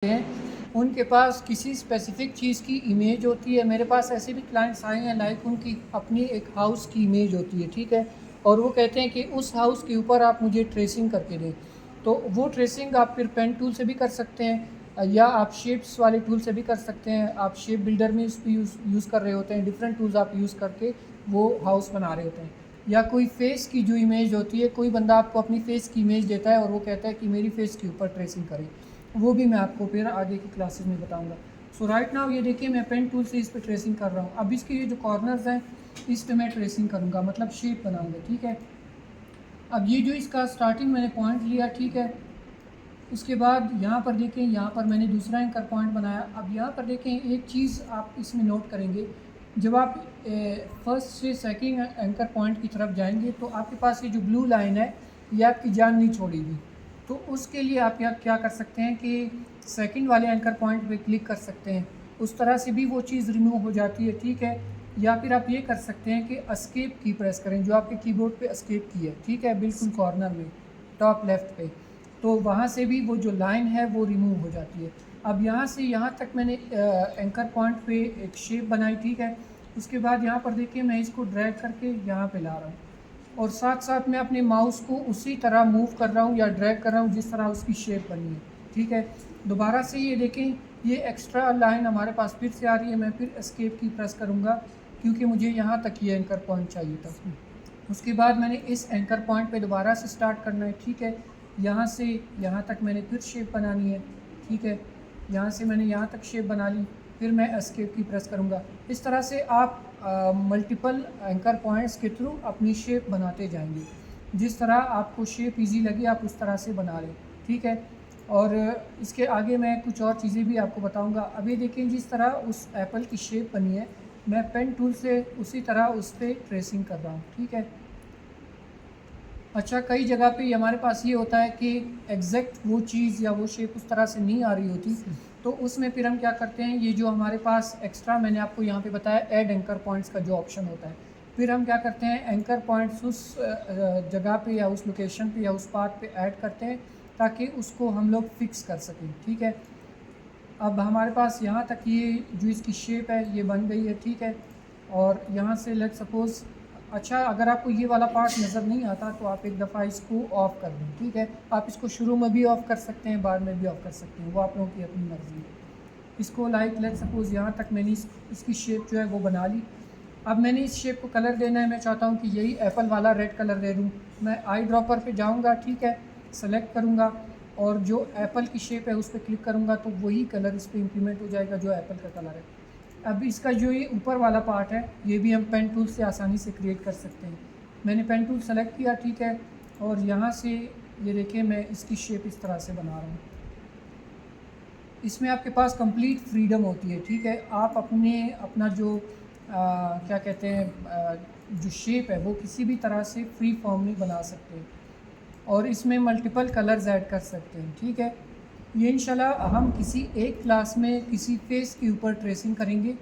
हैं उनके पास किसी स्पेसिफिक चीज़ की इमेज होती है। मेरे पास ऐसे भी क्लाइंट्स आए हैं लाइक उनकी अपनी एक हाउस की इमेज होती है, ठीक है, और वो कहते हैं कि उस हाउस के ऊपर आप मुझे ट्रेसिंग करके दें। तो वो ट्रेसिंग आप फिर पेन टूल से भी कर सकते हैं या आप शेप्स वाले टूल से भी कर सकते हैं। आप शेप बिल्डर में इस पर यूज़ कर रहे होते हैं, डिफरेंट टूल्स आप यूज़ करके वो हाउस बना रहे होते हैं। या कोई फेस की जो इमेज होती है, कोई बंदा आपको अपनी फेस की इमेज देता है और वो कहता है कि मेरी फेस के ऊपर ट्रेसिंग करें, वो भी मैं आपको फिर आगे की क्लासेस में बताऊंगा। सो राइट नाउ ये देखिए मैं पेन टूल से इस पर ट्रेसिंग कर रहा हूँ। अब इसके ये जो कॉर्नर्स हैं इस पर मैं ट्रेसिंग करूँगा, मतलब शेप बनाऊँगा, ठीक है। अब ये जो इसका स्टार्टिंग मैंने पॉइंट लिया, ठीक है, उसके बाद यहाँ पर देखें, यहाँ पर मैंने दूसरा एंकर पॉइंट बनाया। अब यहाँ पर देखें एक चीज़ आप इसमें नोट करेंगे, जब आप फर्स्ट से सेकंड एंकर पॉइंट की तरफ जाएंगे तो आपके पास ये जो ब्लू लाइन है ये आपकी जान नहीं छोड़ेगी। तो उसके लिए आप यहाँ क्या कर सकते हैं कि सेकंड वाले एंकर पॉइंट पे क्लिक कर सकते हैं, उस तरह से भी वो चीज़ रिमूव हो जाती है, ठीक है। या फिर आप ये कर सकते हैं कि एस्केप की प्रेस करें, जो आपके कीबोर्ड पे एस्केप की है, ठीक है, बिल्कुल कॉर्नर में टॉप लेफ़्ट पे, तो वहाँ से भी वो जो लाइन है वो रिमूव हो जाती है। अब यहाँ से यहाँ तक मैंने एंकर पॉइंट पे एक शेप बनाई, ठीक है। उसके बाद यहाँ पर देखिए मैं इसको ड्रैग करके यहाँ पे ला रहा हूँ और साथ साथ मैं अपने माउस को उसी तरह मूव कर रहा हूँ या ड्रैग कर रहा हूँ जिस तरह उसकी शेप बनी है, ठीक है। दोबारा से ये देखें ये एक्स्ट्रा लाइन हमारे पास फिर से आ रही है, मैं फिर एस्केप की प्रेस करूँगा क्योंकि मुझे यहाँ तक ये एंकर पॉइंट चाहिए था। उसके बाद मैंने इस एंकर पॉइंट पे दोबारा से स्टार्ट करना है, ठीक है। यहाँ से यहाँ तक मैंने फिर शेप बनानी है, ठीक है। यहाँ से मैंने यहाँ तक शेप बना ली, फिर मैं एस्केप की प्रेस करूँगा। इस तरह से आप मल्टीपल एंकर पॉइंट्स के थ्रू अपनी शेप बनाते जाएंगे। जिस तरह आपको शेप इजी लगे आप उस तरह से बना लें, ठीक है। और इसके आगे मैं कुछ और चीज़ें भी आपको बताऊंगा। अभी देखें जिस तरह उस एप्पल की शेप बनी है मैं पेन टूल से उसी तरह उस पर ट्रेसिंग कर रहा हूँ, ठीक है। अच्छा, कई जगह पे हमारे पास ये होता है कि एग्जैक्ट वो चीज़ या वो शेप उस तरह से नहीं आ रही होती, तो उसमें फिर हम क्या करते हैं, ये जो हमारे पास एक्स्ट्रा मैंने आपको यहाँ पे बताया ऐड एंकर पॉइंट्स का जो ऑप्शन होता है, फिर हम क्या करते हैं एंकर पॉइंट्स उस जगह पे या उस लोकेशन पे या उस पार्ट पे ऐड करते हैं ताकि उसको हम लोग फिक्स कर सकें, ठीक है। अब हमारे पास यहाँ तक ये जो इसकी शेप है ये बन गई है, ठीक है। और यहाँ से लेट सपोज़, अच्छा अगर आपको ये वाला पार्ट नज़र नहीं आता तो आप एक दफ़ा इसको ऑफ़ कर दें, ठीक है। आप इसको शुरू में भी ऑफ़ कर सकते हैं, बाद में भी ऑफ़ कर सकते हैं, वो आप लोगों की अपनी मर्ज़ी है। इसको लाइक लेट सपोज़ यहाँ तक मैंने इसकी शेप जो है वो बना ली। अब मैंने इस शेप को कलर देना है, मैं चाहता हूँ कि यही एप्पल वाला रेड कलर दे दूँ। मैं आई ड्रॉपर पे जाऊँगा, ठीक है, सेलेक्ट करूँगा और जो एप्पल की शेप है उस पर क्लिक करूँगा तो वही कलर इस पर इम्प्लीमेंट हो जाएगा जो एप्पल का कलर है। अब इसका जो ये ऊपर वाला पार्ट है ये भी हम पेन टूल से आसानी से क्रिएट कर सकते हैं। मैंने पेन टूल सेलेक्ट किया, ठीक है, और यहाँ से ये देखिए मैं इसकी शेप इस तरह से बना रहा हूँ। इसमें आपके पास कंप्लीट फ्रीडम होती है, ठीक है। आप अपना जो क्या कहते हैं जो शेप है वो किसी भी तरह से फ्री फॉर्म में बना सकते हैं और इसमें मल्टीपल कलर्स ऐड कर सकते हैं, ठीक है। ये इंशाल्लाह हम किसी एक क्लास में किसी फेस के ऊपर ट्रेसिंग करेंगे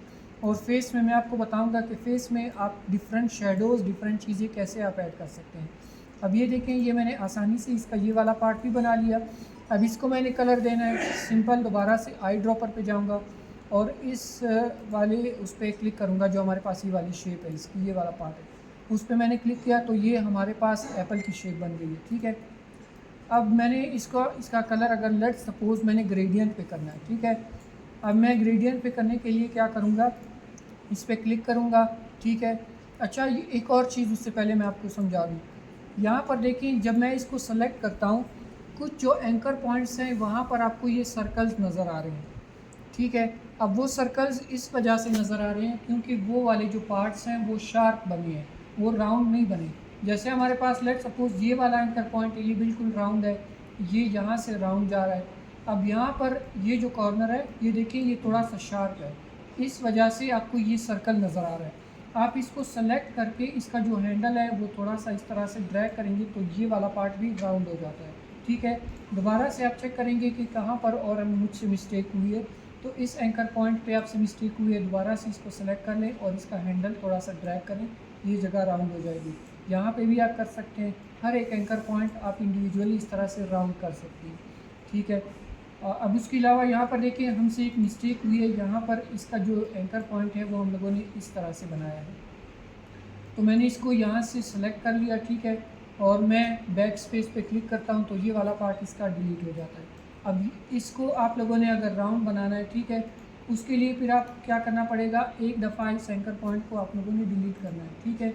और फेस में मैं आपको बताऊंगा कि फेस में आप डिफरेंट शेडोज़ डिफरेंट चीज़ें कैसे आप ऐड कर सकते हैं। अब ये देखें ये मैंने आसानी से इसका ये वाला पार्ट भी बना लिया। अब इसको मैंने कलर देना है, सिंपल दोबारा से आई ड्रॉपर पे जाऊंगा और इस वाले उस पर क्लिक करूंगा जो हमारे पास ये वाली शेप है, इसकी ये वाला पार्ट है, उस पर मैंने क्लिक किया तो ये हमारे पास एप्पल की शेप बन गई है, ठीक है। अब मैंने इसका कलर अगर लेट सपोज़ मैंने ग्रेडियंट पे करना है, ठीक है। अब मैं ग्रेडियंट पे करने के लिए क्या करूँगा, इस पर क्लिक करूँगा, ठीक है। अच्छा एक और चीज़ उससे पहले मैं आपको समझा दूँ, यहाँ पर देखिए जब मैं इसको सेलेक्ट करता हूँ कुछ जो एंकर पॉइंट्स हैं वहाँ पर आपको ये सर्कल्स नज़र आ रहे हैं, ठीक है। अब वो सर्कल्स इस वजह से नज़र आ रहे हैं क्योंकि वो वाले जो पार्ट्स हैं वो शार्प बने हैं, वो राउंड नहीं बने। जैसे हमारे पास लेट सपोज़ ये वाला एंकर पॉइंट है ये बिल्कुल राउंड है, ये यहाँ से राउंड जा रहा है। अब यहाँ पर ये जो कॉर्नर है ये देखिए ये थोड़ा सा शार्प है, इस वजह से आपको ये सर्कल नज़र आ रहा है। आप इसको सेलेक्ट करके इसका जो हैंडल है वो थोड़ा सा इस तरह से ड्रैग करेंगे तो ये वाला पार्ट भी राउंड हो जाता है, ठीक है। दोबारा से आप चेक करेंगे कि कहाँ पर और मुझसे मिस्टेक हुई है, तो इस एंकर पॉइंट पे आपसे मिस्टेक हुई है, दोबारा से इसको सेलेक्ट कर लें और इसका हैंडल थोड़ा सा ड्रैग करें, ये जगह राउंड हो जाएगी। यहाँ पे भी आप कर सकते हैं, हर एक एंकर पॉइंट आप इंडिविजुअली इस तरह से राउंड कर सकते हैं, ठीक है। अब उसके अलावा यहाँ पर देखिए हमसे एक मिस्टेक हुई है, यहाँ पर इसका जो एंकर पॉइंट है वो हम लोगों ने इस तरह से बनाया है। तो मैंने इसको यहाँ से सेलेक्ट कर लिया, ठीक है, और मैं बैक स्पेस पे क्लिक करता हूँ तो ये वाला पार्ट इसका डिलीट हो जाता है। अब इसको आप लोगों ने अगर राउंड बनाना है, ठीक है, उसके लिए फिर आप क्या करना पड़ेगा, एक दफ़ा इस एंकर पॉइंट को आप लोगों ने डिलीट करना है, ठीक है।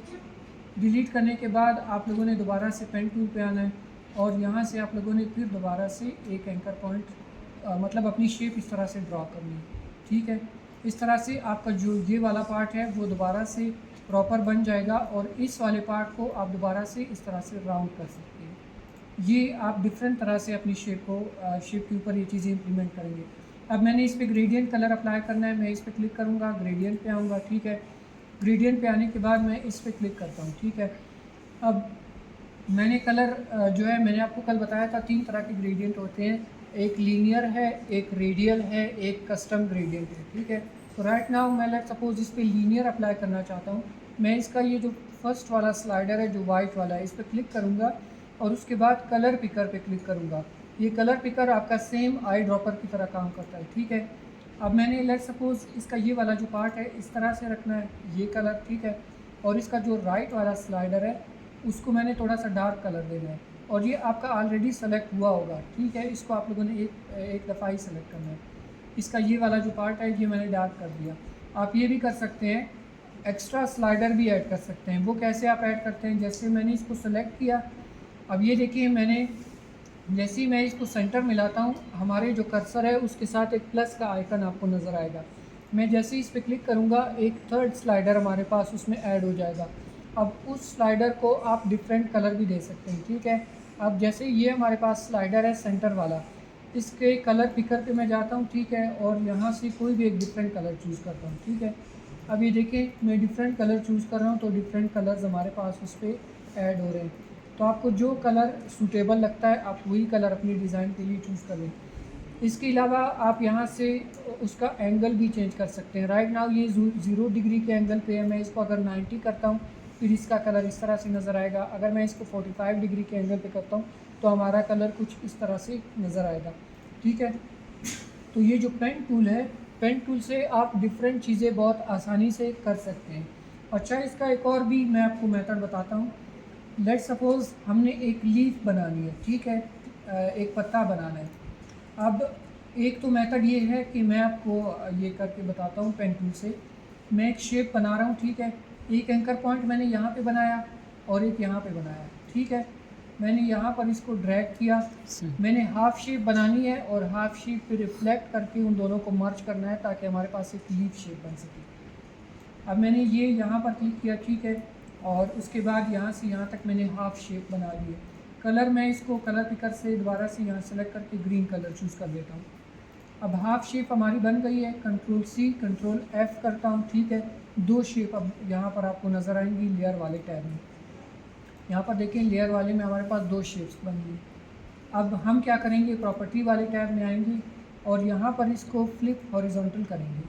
डिलीट करने के बाद आप लोगों ने दोबारा से पेन टूल पे आना है और यहाँ से आप लोगों ने फिर दोबारा से एक एंकर पॉइंट मतलब अपनी शेप इस तरह से ड्रॉ करनी है, ठीक है। इस तरह से आपका जो ये वाला पार्ट है वो दोबारा से प्रॉपर बन जाएगा और इस वाले पार्ट को आप दोबारा से इस तरह से राउंड कर सकते हैं। ये आप डिफरेंट तरह से अपनी शेप के ऊपर ये चीज़ें इम्प्लीमेंट करेंगे। अब मैंने इस पर ग्रेडियंट कलर अप्लाई करना है, मैं इस पर क्लिक करूँगा, ग्रेडियंट पे आऊँगा, ठीक है। ग्रेडियंट पे आने के बाद मैं इस पर क्लिक करता हूँ, ठीक है। अब मैंने कलर जो है मैंने आपको कल बताया था 3 तरह के ग्रेडियंट होते हैं, एक लीनियर है, एक रेडियल है, एक कस्टम ग्रेडियंट है, ठीक है। तो राइट नाउ मैं लेट सपोज इस पर लीनियर अप्लाई करना चाहता हूँ। मैं इसका ये जो फर्स्ट वाला स्लाइडर है जो वाइट वाला है इस पर क्लिक करूँगा और उसके बाद कलर पिकर पे क्लिक करूँगा। ये कलर पिकर आपका सेम आई ड्रॉपर की तरह काम करता है, ठीक है। अब मैंने लेट सपोज इसका ये वाला जो पार्ट है इस तरह से रखना है, ये कलर, ठीक है, और इसका जो राइट वाला स्लाइडर है उसको मैंने थोड़ा सा डार्क कलर देना है और ये आपका ऑलरेडी सेलेक्ट हुआ होगा, ठीक है। इसको आप लोगों ने एक दफ़ा ही सेलेक्ट करना है। इसका ये वाला जो पार्ट है ये मैंने डार्क कर दिया। आप ये भी कर सकते हैं, एक्स्ट्रा स्लाइडर भी ऐड कर सकते हैं। वो कैसे आप ऐड करते हैं, जैसे मैंने इसको सेलेक्ट किया, अब ये देखिए मैंने जैसे ही मैं इसको सेंटर मिलाता हूँ हमारे जो कर्सर है उसके साथ एक प्लस का आइकन आपको नज़र आएगा। मैं जैसे ही इस पर क्लिक करूँगा एक थर्ड स्लाइडर हमारे पास उसमें ऐड हो जाएगा। अब उस स्लाइडर को आप डिफरेंट कलर भी दे सकते हैं, ठीक है। अब जैसे ये हमारे पास स्लाइडर है सेंटर वाला, इसके कलर पिकर पे मैं जाता हूँ, ठीक है, और यहाँ से कोई भी एक डिफरेंट कलर चूज़ करता हूँ, ठीक है। अब ये देखिए मैं डिफरेंट कलर चूज़ कर रहा हूँ तो डिफरेंट कलर्स हमारे पास उस पर ऐड हो रहे हैं। तो आपको जो कलर सूटेबल लगता है आप वही कलर अपनी डिज़ाइन के लिए चूज़ कर लें। इसके अलावा आप यहाँ से उसका एंगल भी चेंज कर सकते हैं। राइट नाउ ये 0 डिग्री के एंगल पे है, मैं इसको अगर 90 करता हूँ फिर इसका कलर इस तरह से नज़र आएगा। अगर मैं इसको 45 डिग्री के एंगल पे करता हूँ तो हमारा कलर कुछ इस तरह से नज़र आएगा, ठीक है। तो ये जो पेन टूल है, पेन टूल से आप डिफरेंट चीज़ें बहुत आसानी से कर सकते हैं। अच्छा, इसका एक और भी मैं आपको मेथड बताता हूँ। लेट सपोज़ हमने एक लीफ बनानी है, ठीक है, एक पत्ता बनाना है। अब एक तो मेथड ये है कि मैं आपको ये करके बताता हूँ पेन टूल से। मैं एक शेप बना रहा हूँ, ठीक है, एक एंकर पॉइंट मैंने यहाँ पे बनाया और एक यहाँ पे बनाया, ठीक है। मैंने यहाँ पर इसको ड्रैग किया, मैंने हाफ़ शेप बनानी है और हाफ़ शेप पे रिफ्लेक्ट करके उन दोनों को मर्ज करना है ताकि हमारे पास एक लीफ शेप बन सके। अब मैंने ये यहाँ पर क्लिक किया, ठीक है, और उसके बाद यहाँ से यहाँ तक मैंने हाफ़ शेप बना ली है। कलर मैं इसको कलर पिकर से दोबारा से यहाँ सेलेक्ट करके ग्रीन कलर चूज़ कर लेता हूँ। अब हाफ़ शेप हमारी बन गई है, कंट्रोल C कंट्रोल F करता हूँ, ठीक है। 2 शेप अब यहाँ पर आपको नज़र आएंगी लेयर वाले टैब में। यहाँ पर देखें लेयर वाले में हमारे पास 2 शेप्स बन गई। अब हम क्या करेंगे, प्रॉपर्टी वाले टैब में आएंगे और यहाँ पर इसको फ्लिप हॉरिजॉन्टल करेंगे,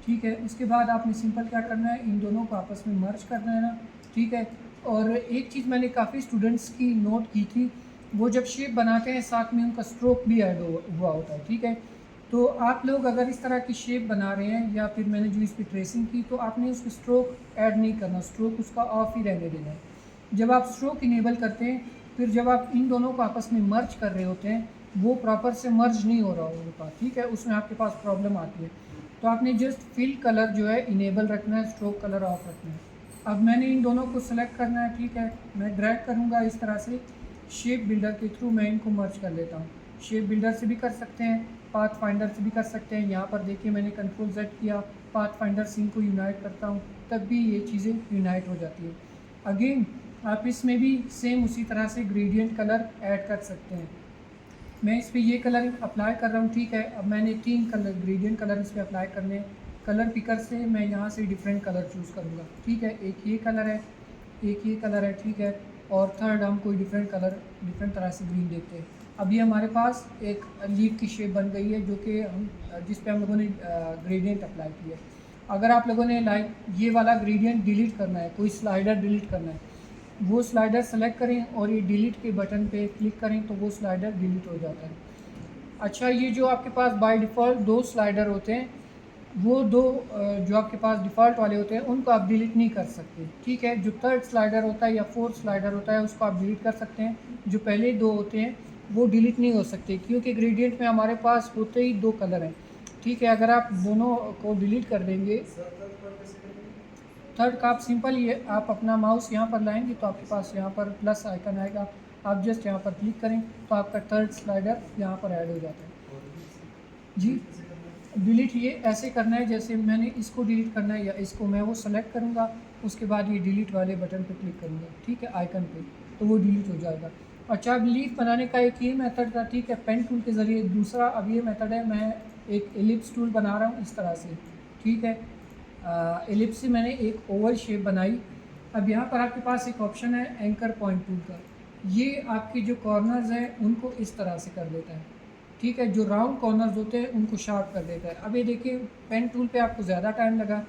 ठीक है। उसके बाद आपने सिंपल क्या करना है, इन दोनों को आपस में मर्ज करना है ना, ठीक है। और एक चीज़ मैंने काफ़ी स्टूडेंट्स की नोट की थी, वो जब शेप बनाते हैं साथ में उनका स्ट्रोक भी ऐड हुआ होता है, ठीक है। तो आप लोग अगर इस तरह की शेप बना रहे हैं या फिर मैंने जो इस पर ट्रेसिंग की तो आपने उसमें स्ट्रोक ऐड नहीं करना, स्ट्रोक उसका ऑफ ही रहने देना है। जब आप स्ट्रोक इनेबल करते हैं फिर जब आप इन दोनों को आपस में मर्ज कर रहे होते हैं वो प्रॉपर से मर्ज नहीं हो रहा होता, ठीक है, उसमें आपके पास प्रॉब्लम आती है। तो आपने जस्ट फिल कलर जो है इनेबल रखना है, स्ट्रोक कलर ऑफ रखना है। अब मैंने इन दोनों को सेलेक्ट करना है, ठीक है, मैं ड्रैग करूँगा इस तरह से, शेप बिल्डर के थ्रू मैं इनको मर्ज कर लेता हूँ। शेप बिल्डर से भी कर सकते हैं, पाथ फाइंडर से भी कर सकते हैं। यहाँ पर देखिए मैंने कंट्रोल Z किया, पाथ फाइंडर से इनको यूनाइट करता हूँ तब भी ये चीज़ें यूनाइट हो जाती है। अगेन आप इसमें भी सेम उसी तरह से ग्रेडियंट कलर ऐड कर सकते हैं। मैं इस पर ये कलर अप्लाई कर रहा हूँ, ठीक है। अब मैंने 3 कलर ग्रेडियंट कलर इस पर अप्लाई करने हैं। कलर पिकर से मैं यहाँ से डिफरेंट कलर चूज़ करूँगा, ठीक है। एक ये कलर है, एक ये कलर है, ठीक है, और थर्ड हम कोई डिफरेंट कलर डिफरेंट तरह से ग्रीन देखते हैं। अब ये हमारे पास एक लीफ की शेप बन गई है जो कि हम जिस पे हम लोगों ने ग्रेडियंट अप्लाई किया है। अगर आप लोगों ने लाइक ये वाला ग्रेडियंट डिलीट करना है, कोई स्लाइडर डिलीट करना है, वो स्लाइडर सेलेक्ट करें और ये डिलीट के बटन पे क्लिक करें तो वो स्लाइडर डिलीट हो जाता है। अच्छा, ये जो आपके पास बाय डिफ़ॉल्ट 2 स्लाइडर होते हैं, वो 2 जो आपके पास डिफ़ॉल्ट वाले होते हैं उनको आप डिलीट नहीं कर सकते, ठीक है। जो थर्ड स्लाइडर होता है या फोर्थ स्लाइडर होता है उसको आप डिलीट कर सकते हैं। जो पहले 2 होते हैं वो डिलीट नहीं हो सकते, क्योंकि ग्रेडियंट में हमारे पास होते ही 2 कलर हैं, ठीक है। अगर आप दोनों को डिलीट कर देंगे, थर्ड का आप सिंपल ये आप अपना माउस यहाँ पर लाएंगे तो आपके पास यहाँ पर प्लस आइकन आएगा, आप जस्ट यहाँ पर क्लिक करें तो आपका थर्ड स्लाइडर यहाँ पर ऐड हो जाता है। जी, डिलीट ये ऐसे करना है जैसे मैंने इसको डिलीट करना है या इसको, मैं वो सेलेक्ट करूँगा, उसके बाद ये डिलीट वाले बटन पे क्लिक करूँगा, ठीक है, आइकन पे, तो वो डिलीट हो जाएगा। अच्छा, अब लीफ बनाने का एक ये मेथड था, ठीक है, पेन टूल के ज़रिए। दूसरा अब ये मेथड है, मैं एक एलिप्स टूल बना रहा हूँ इस तरह से, ठीक है। एलिप्स से मैंने एक ओवल शेप बनाई। अब यहाँ पर आपके पास एक ऑप्शन है एंकर पॉइंट टूल का, ये आपके जो कॉर्नर्स हैं उनको इस तरह से कर देता है, ठीक है। जो राउंड कॉर्नर्स होते हैं उनको शार्प कर देता है। अब ये देखिए, पेन टूल पे आपको ज़्यादा टाइम लगा,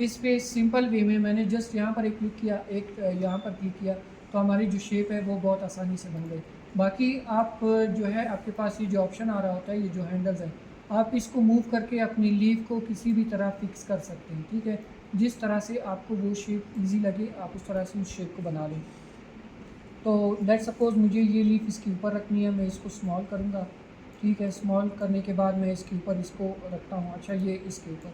इस पे सिंपल वे में मैंने जस्ट यहाँ पर एक क्लिक किया, एक यहाँ पर क्लिक किया, तो हमारी जो शेप है वो बहुत आसानी से बन गई। बाकी आप जो है आपके पास ये जो ऑप्शन आ रहा होता है, ये जो हैंडल्स हैं, आप इसको मूव करके अपनी लीफ को किसी भी तरह फिक्स कर सकते हैं, ठीक है। जिस तरह से आपको वो शेप ईजी लगे आप उस तरह से उस शेप को बना लें। तो लेट्स सपोज़ मुझे ये लीफ इसके ऊपर रखनी है, मैं इसको स्मॉल करूँगा, ठीक है। स्मॉल करने के बाद मैं इसके ऊपर इसको रखता हूँ, अच्छा ये इसके ऊपर,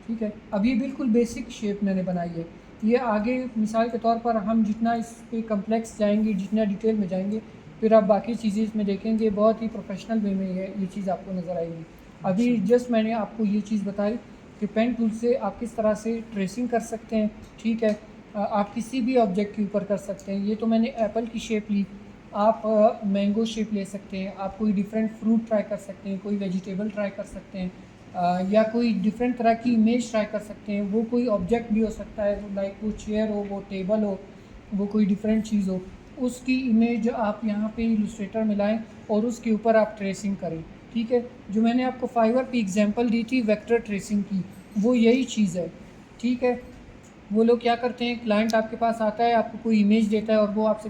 ठीक है। अब ये बिल्कुल बेसिक शेप मैंने बनाई है। ये आगे मिसाल के तौर पर हम जितना इस पे कम्प्लेक्स जाएंगे, जितना डिटेल में जाएंगे, फिर आप बाकी चीज़ें इसमें देखेंगे, बहुत ही प्रोफेशनल वे में ये चीज़ आपको नज़र आएगी। अभी जस्ट मैंने आपको ये चीज़ बताई कि पेन टूल से आप किस तरह से ट्रेसिंग कर सकते हैं, ठीक है। आप किसी भी ऑब्जेक्ट के ऊपर कर सकते हैं। ये तो मैंने एप्पल की शेप ली, आप मैंगो शेप ले सकते हैं, आप कोई डिफरेंट फ्रूट ट्राई कर सकते हैं, कोई वेजिटेबल ट्राई कर सकते हैं, या कोई डिफरेंट तरह की इमेज ट्राई कर सकते हैं। वो कोई ऑब्जेक्ट भी हो सकता है, लाइक वो चेयर हो, वो टेबल हो, वो कोई डिफरेंट चीज़ हो, उसकी इमेज आप यहाँ पे इलस्ट्रेटर में लाएँ और उसके ऊपर आप ट्रेसिंग करें, ठीक है। जो मैंने आपको फाइवर पे एग्जांपल दी थी वेक्टर ट्रेसिंग की, वो यही चीज़ है, ठीक है। वो लोग क्या करते हैं, क्लाइंट आपके पास आता है, आपको कोई इमेज देता है और वो आपसे